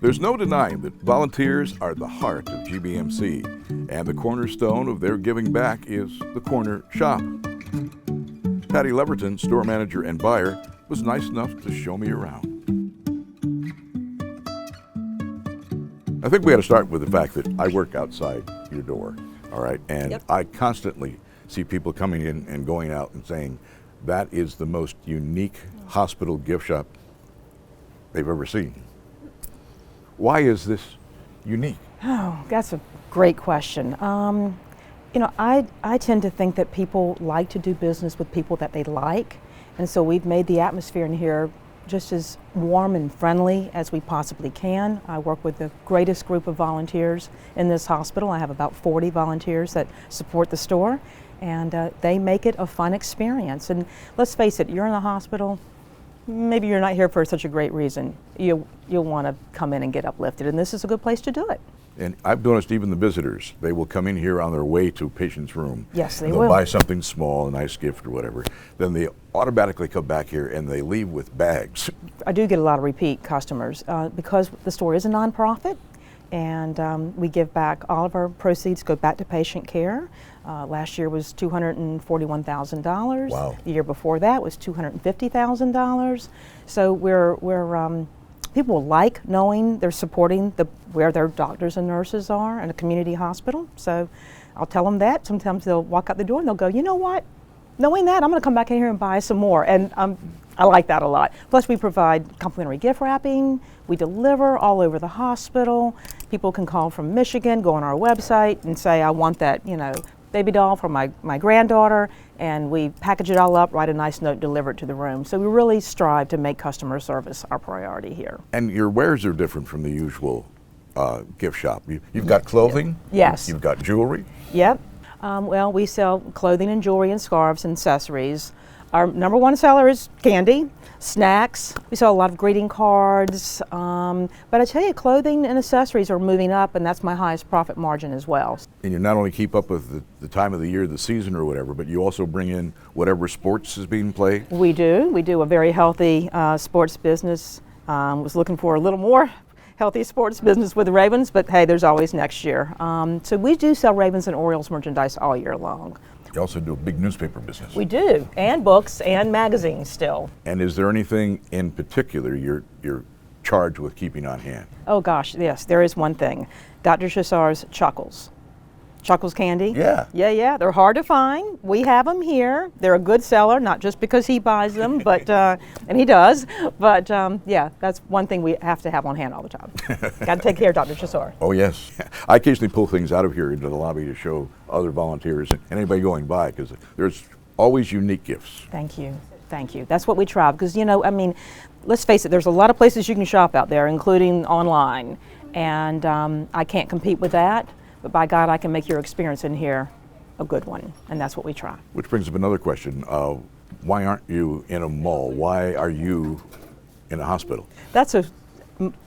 There's no denying that volunteers are the heart of GBMC, and the cornerstone of their giving back is the corner shop. Patty Leaverton, store manager and buyer, was nice enough to show me around. I think we got to start with the fact that I work outside your door, all right? And Yep. I constantly see people coming in and going out and saying, that is the most unique hospital gift shop they've ever seen. Why is this unique? Oh, that's a great question. I tend to think that people like to do business with people that they like, and so we've made the atmosphere in here just as warm and friendly as we possibly can. I work with the greatest group of volunteers in this hospital. I have about 40 volunteers that support the store, and they make it a fun experience. And let's face it, you're in the hospital, maybe you're not here for such a great reason. You'll want to come in and get uplifted, and this is a good place to do it. And I've noticed even the visitors, they will come in here on their way to a patient's room. Yes, they they'll will. buy something small, a nice gift or whatever. Then they automatically come back here and they leave with bags. I do get a lot of repeat customers because the store is a nonprofit, and we give back. All of our proceeds go back to patient care. Last year was $241,000. Wow. The year before that was $250,000. So people like knowing they're supporting where their doctors and nurses are in a community hospital. So I'll tell them that. Sometimes they'll walk out the door and they'll go, you know what? Knowing that, I'm going to come back in here and buy some more. And I like that a lot. Plus, we provide complimentary gift wrapping. We deliver all over the hospital. People can call from Michigan, go on our website and say, I want that, baby doll for my granddaughter, and we package it all up, write a nice note, deliver it to the room. So we really strive to make customer service our priority here. And your wares are different from the usual gift shop. You've got clothing? Yes. You've got jewelry? Yep. Well, we sell clothing and jewelry and scarves and accessories. Our number one seller is candy, snacks. We sell a lot of greeting cards. But I tell you, clothing and accessories are moving up, and that's my highest profit margin as well. And you not only keep up with the time of the year, the season or whatever, but you also bring in whatever sports is being played? We do. We do a very healthy sports business. Was looking for a little more healthy sports business with the Ravens, but hey, there's always next year. So we do sell Ravens and Orioles merchandise all year long. You also do a big newspaper business. We do, and books and magazines still. And is there anything in particular you're charged with keeping on hand? Oh gosh, yes, there is one thing. Dr. Chassar's Chuckles. Chuckles candy? Yeah. Yeah, they're hard to find. We have them here. They're a good seller, not just because he buys them, but and he does, but yeah, that's one thing we have to have on hand all the time. Got to take care of Dr. Chassar. Oh yes. I occasionally pull things out of here into the lobby to show other volunteers and anybody going by, because there's always unique gifts. Thank you. That's what we try, because let's face it, there's a lot of places you can shop out there, including online, and I can't compete with that. But by God, I can make your experience in here a good one, and that's what we try. Which brings up another question. Why aren't you in a mall? Why are you in a hospital? That's a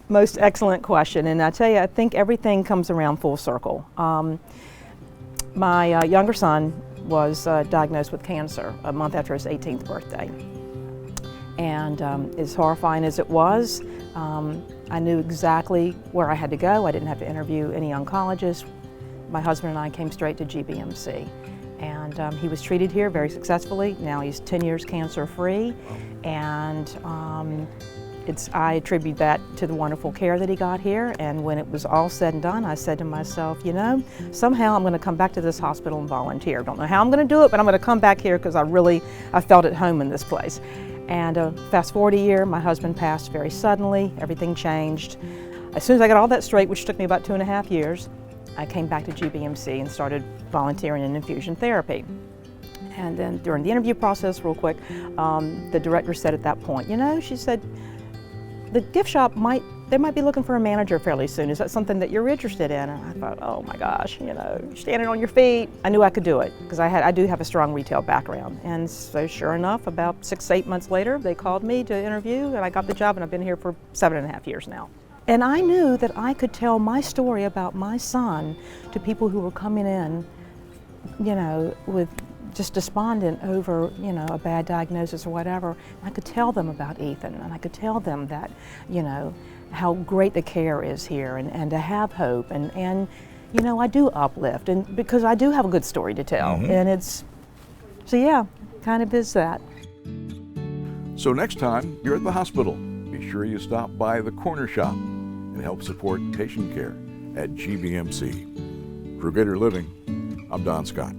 most excellent question, and I tell you, I think everything comes around full circle. My younger son was diagnosed with cancer a month after his 18th birthday. And as horrifying as it was, I knew exactly where I had to go. I didn't have to interview any oncologists. My husband and I came straight to GBMC, and he was treated here very successfully. Now he's 10 years cancer-free, and I attribute that to the wonderful care that he got here. And when it was all said and done, I said to myself, somehow I'm going to come back to this hospital and volunteer. Don't know how I'm going to do it, but I'm going to come back here because I felt at home in this place. And fast forward a year, my husband passed very suddenly. Everything changed. As soon as I got all that straight, which took me about 2.5 years, I came back to GBMC and started volunteering in infusion therapy. And then during the interview process, real quick, the director said at that point, she said, the gift shop they might be looking for a manager fairly soon. Is that something that you're interested in? And I thought, oh my gosh, standing on your feet. I knew I could do it because I do have a strong retail background. And so sure enough, about 6 to 8 months later, they called me to interview, and I got the job, and I've been here for 7.5 years now. And I knew that I could tell my story about my son to people who were coming in, with just despondent over, you know, a bad diagnosis or whatever. I could tell them about Ethan, and I could tell them that, you know, how great the care is here, and to have hope, and you know, I do uplift, and because I do have a good story to tell, and it's, so yeah, kind of is that. So next time you're at the hospital, be sure you stop by the Corner Shop and help support patient care at GBMC. For Greater Living, I'm Don Scott.